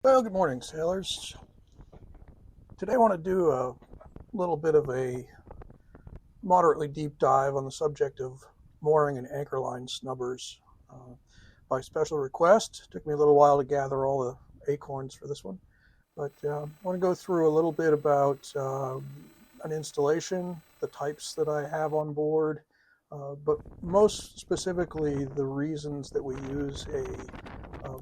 Well, good morning, sailors. Today I want to do a little bit of a moderately deep dive on the subject of mooring and anchor line snubbers. Uh, by special request, it took me a little while to gather all the acorns for this one, but I want to go through a little bit about an installation, the types that I have on board, but most specifically the reasons that we use a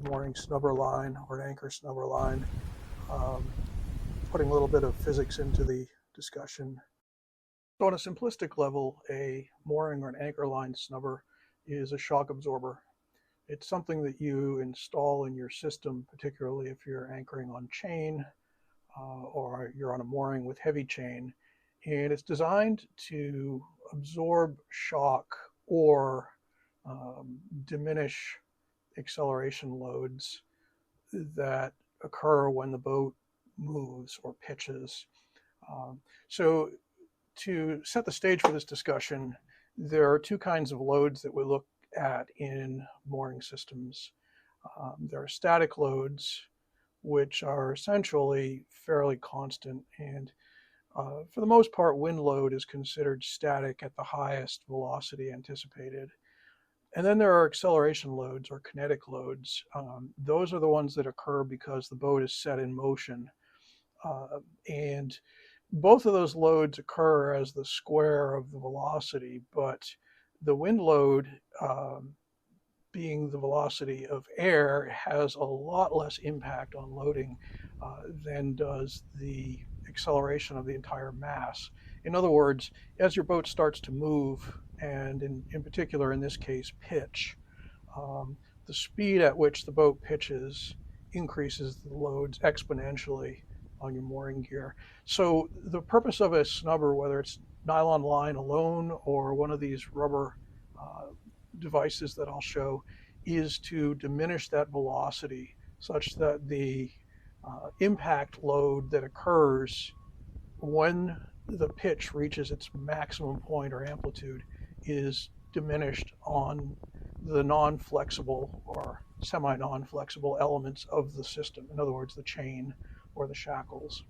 mooring snubber line or an anchor snubber line. Um, Putting a little bit of physics into the discussion. So, on a simplistic level, a mooring or an anchor line snubber is a shock absorber. It's something that you install in your system, particularly if you're anchoring on chain or you're on a mooring with heavy chain. And it's designed to absorb shock or diminish acceleration loads that occur when the boat moves or pitches. Um, so, to set the stage for this discussion, there are two kinds of loads that we look at in mooring systems. There are static loads, which are essentially fairly constant, and for the most part, wind load is considered static at the highest velocity anticipated. And then there are acceleration loads or kinetic loads. Those are the ones that occur because the boat is set in motion. And both of those loads occur as the square of the velocity, but the wind load, being the velocity of air, has a lot less impact on loading than does the acceleration of the entire mass. In other words, as your boat starts to move, and in particular in this case, pitch, um, the speed at which the boat pitches increases the loads exponentially on your mooring gear. So the purpose of a snubber, whether it's nylon line alone or one of these rubber uh, devices that I'll show, is to diminish that velocity such that the impact load that occurs when the pitch reaches its maximum point or amplitude is diminished on the non-flexible or semi-non-flexible elements of the system. In other words, the chain or the shackles.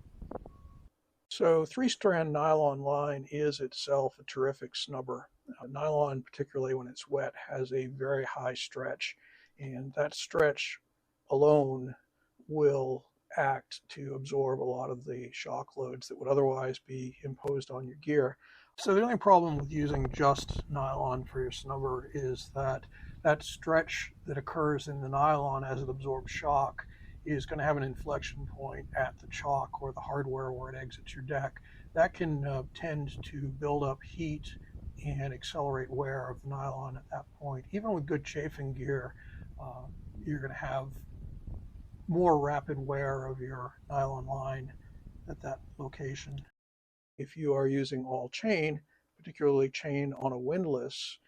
So three-strand nylon line is itself a terrific snubber. Nylon, particularly when it's wet, has a very high stretch, and that stretch alone will act to absorb a lot of the shock loads that would otherwise be imposed on your gear. So the only problem with using just nylon for your snubber is that that stretch that occurs in the nylon as it absorbs shock is going to have an inflection point at the chock or the hardware where it exits your deck. That can tend to build up heat and accelerate wear of the nylon at that point. Even with good chafing gear, uh, you're going to have more rapid wear of your nylon line at that location. If you are using all chain, particularly chain on a windlass,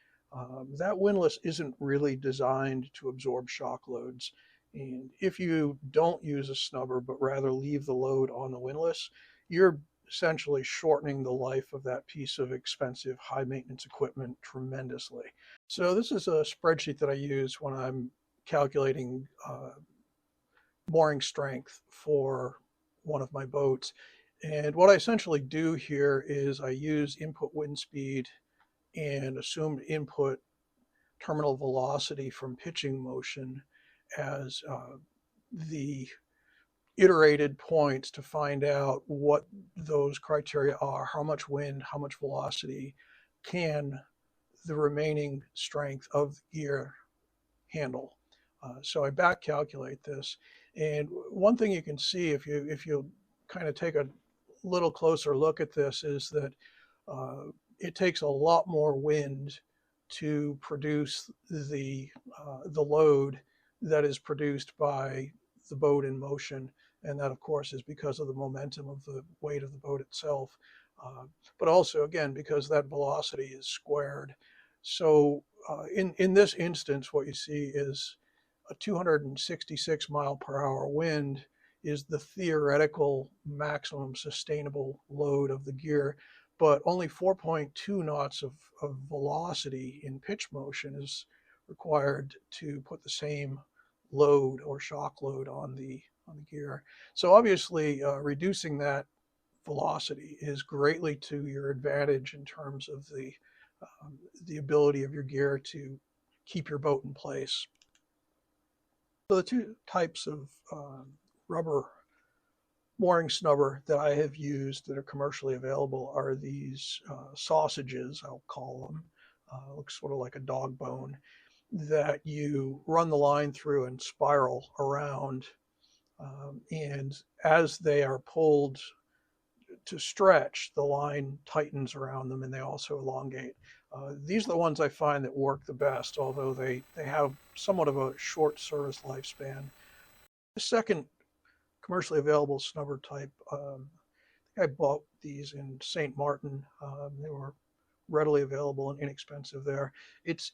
that windlass isn't really designed to absorb shock loads. And if you don't use a snubber, but rather leave the load on the windlass, you're essentially shortening the life of that piece of expensive, high maintenance equipment tremendously. So, this is a spreadsheet that I use when I'm calculating mooring strength for one of my boats. And what I essentially do here is I use input wind speed and assumed input terminal velocity from pitching motion as the iterated points to find out what those criteria are. How much wind, how much velocity can the remaining strength of the gear handle. So I back calculate this. And one thing you can see if you kind of take a little closer look at this is that it takes a lot more wind to produce the load that is produced by the boat in motion, and that of course is because of the momentum of the weight of the boat itself, but also again because that velocity is squared. So in this instance, what you see is a 266 mile per hour wind is the theoretical maximum sustainable load of the gear, but only 4.2 knots of velocity in pitch motion is required to put the same load or shock load on the on the gear. So obviously, reducing that velocity is greatly to your advantage in terms of the ability of your gear to keep your boat in place. So the two types of rubber mooring snubber that I have used that are commercially available are these sausages, I'll call them. Looks sort of like a dog bone that you run the line through and spiral around. And as they are pulled to stretch, the line tightens around them and they also elongate. These are the ones I find that work the best, although they have somewhat of a short service lifespan. The second commercially available snubber type, I bought these in St. Martin. They were readily available and inexpensive there. It's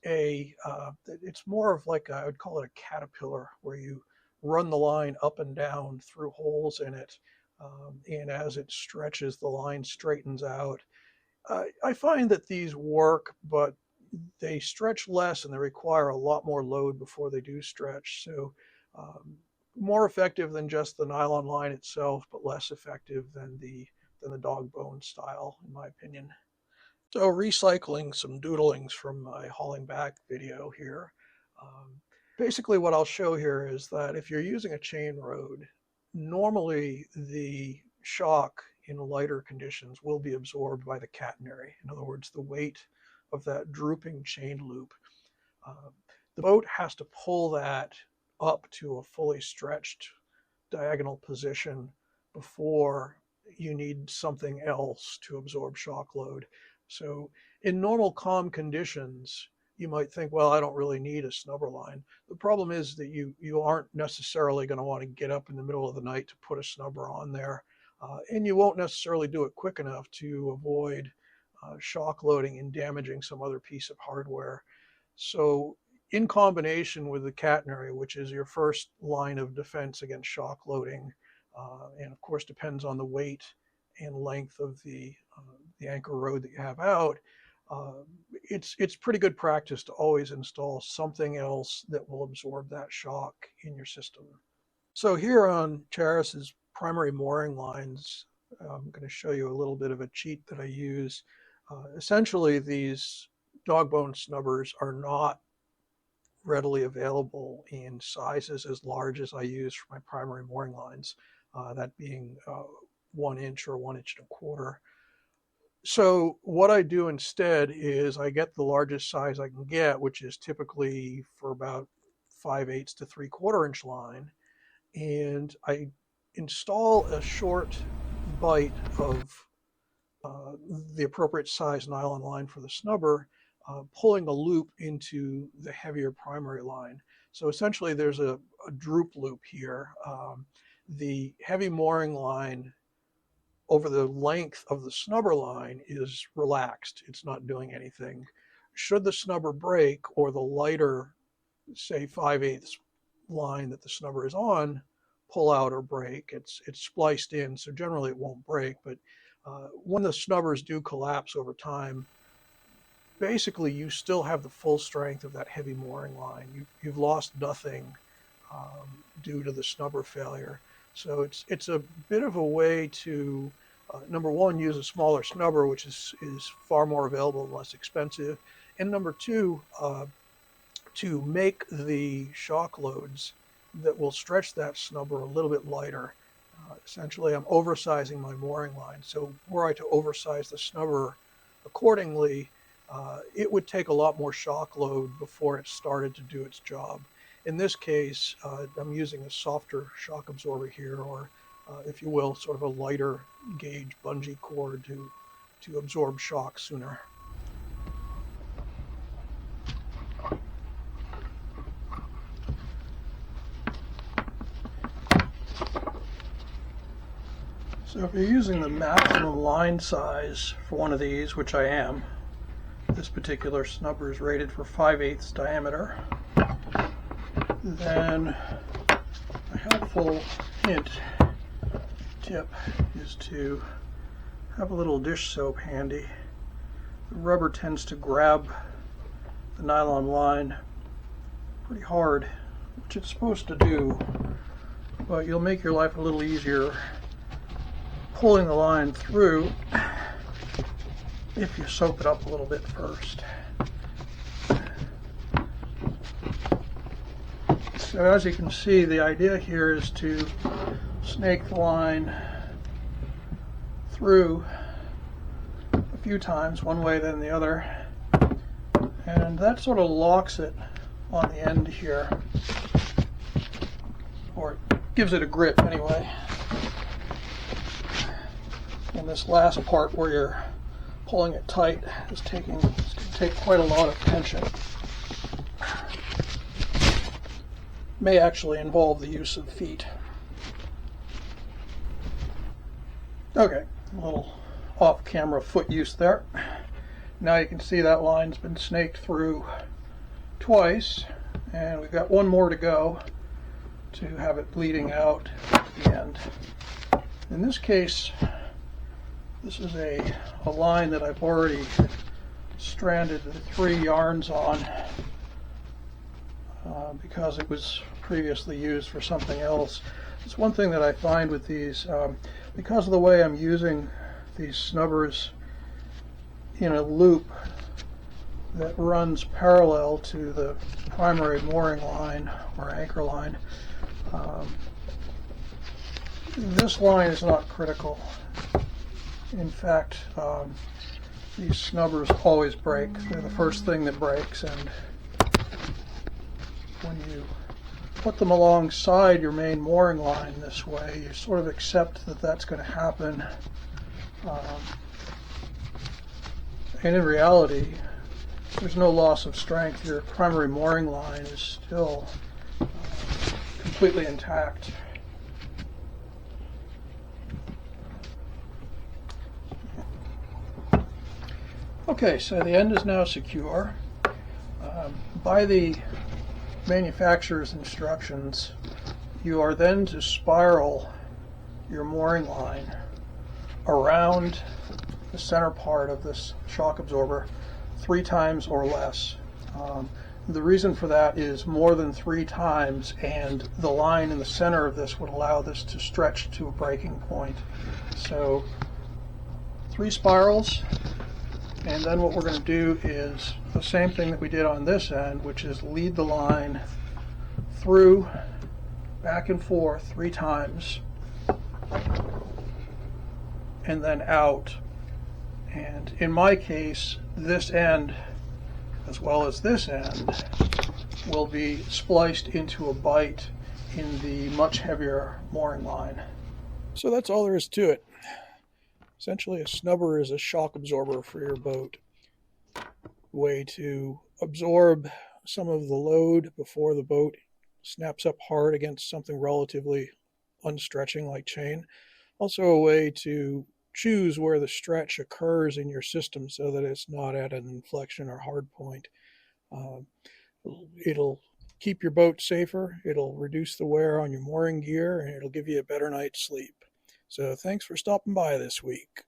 more of like I would call it a caterpillar, where you run the line up and down through holes in it, and as it stretches, the line straightens out. I find that these work, but they stretch less and they require a lot more load before they do stretch. So more effective than just the nylon line itself, but less effective than the dog bone style, in my opinion. So recycling some doodlings from my hauling back video here. Basically what I'll show here is that if you're using a chain rode, normally the shock in lighter conditions will be absorbed by the catenary. In other words, the weight of that drooping chain loop. The boat has to pull that up to a fully stretched diagonal position before you need something else to absorb shock load. So in normal calm conditions, you might think, well, I don't really need a snubber line. The problem is that you aren't necessarily going to want to get up in the middle of the night to put a snubber on there. And you won't necessarily do it quick enough to avoid shock loading and damaging some other piece of hardware. So in combination with the catenary, which is your first line of defense against shock loading, and of course depends on the weight and length of the anchor rode that you have out, it's pretty good practice to always install something else that will absorb that shock in your system. So here on Charis's primary mooring lines, I'm going to show you a little bit of a cheat that I use. Essentially, these dog bone snubbers are not readily available in sizes as large as I use for my primary mooring lines, that being 1 inch or 1 1/4 inches. So what I do instead is I get the largest size I can get, which is typically for about 5/8 to 3/4 inch line, and I install a short bight of the appropriate size nylon line for the snubber, pulling a loop into the heavier primary line. So essentially there's a droop loop here. The heavy mooring line over the length of the snubber line is relaxed. It's not doing anything. Should the snubber break, or the lighter, say 5/8 line that the snubber is on, pull out or break, it's spliced in, so generally it won't break. But when the snubbers do collapse over time, basically you still have the full strength of that heavy mooring line. You've lost nothing due to the snubber failure. So it's a bit of a way to, number one, use a smaller snubber, which is far more available and less expensive. And number two, to make the shock loads that will stretch that snubber a little bit lighter. Essentially, I'm oversizing my mooring line. So were I to oversize the snubber accordingly, it would take a lot more shock load before it started to do its job. In this case, I'm using a softer shock absorber here, or if you will, sort of a lighter gauge bungee cord to absorb shock sooner. So if you're using the maximum line size for one of these, which I am, this particular snubber is rated for 5/8 diameter, then a helpful tip is to have a little dish soap handy. The rubber tends to grab the nylon line pretty hard, which it's supposed to do but you'll make your life a little easier pulling the line through if you soap it up a little bit first. So as you can see, the idea here is to snake the line through a few times, one way then the other, and that sort of locks it on the end here, or gives it a grip anyway. And this last part where you're pulling it tight is going to take quite a lot of tension. May actually involve the use of feet. Okay, a little off-camera foot use there. Now you can see that line's been snaked through twice, and we've got one more to go to have it bleeding out at the end. In this case, this is a line that I've already stranded the 3 yarns on because it was previously used for something else. It's one thing that I find with these, because of the way I'm using these snubbers in a loop that runs parallel to the primary mooring line or anchor line, this line is not critical. In fact, these snubbers always break. They're the first thing that breaks, and when you put them alongside your main mooring line this way, you sort of accept that that's going to happen. And in reality, there's no loss of strength. Your primary mooring line is still completely intact. Okay, so the end is now secure. By the manufacturer's instructions, you are then to spiral your mooring line around the center part of this shock absorber 3 times or less. The reason for that is more than 3 times, and the line in the center of this would allow this to stretch to a breaking point. So 3 spirals, and then what we're going to do is the same thing that we did on this end, which is lead the line through, back and forth 3 times, and then out. And in my case, this end as well as this end will be spliced into a bight in the much heavier mooring line. So that's all there is to it. Essentially, a snubber is a shock absorber for your boat. Way to absorb some of the load before the boat snaps up hard against something relatively unstretching like chain. Also a way to choose where the stretch occurs in your system so that it's not at an inflection or hard point. It'll keep your boat safer, it'll reduce the wear on your mooring gear, and it'll give you a better night's sleep. So thanks for stopping by this week.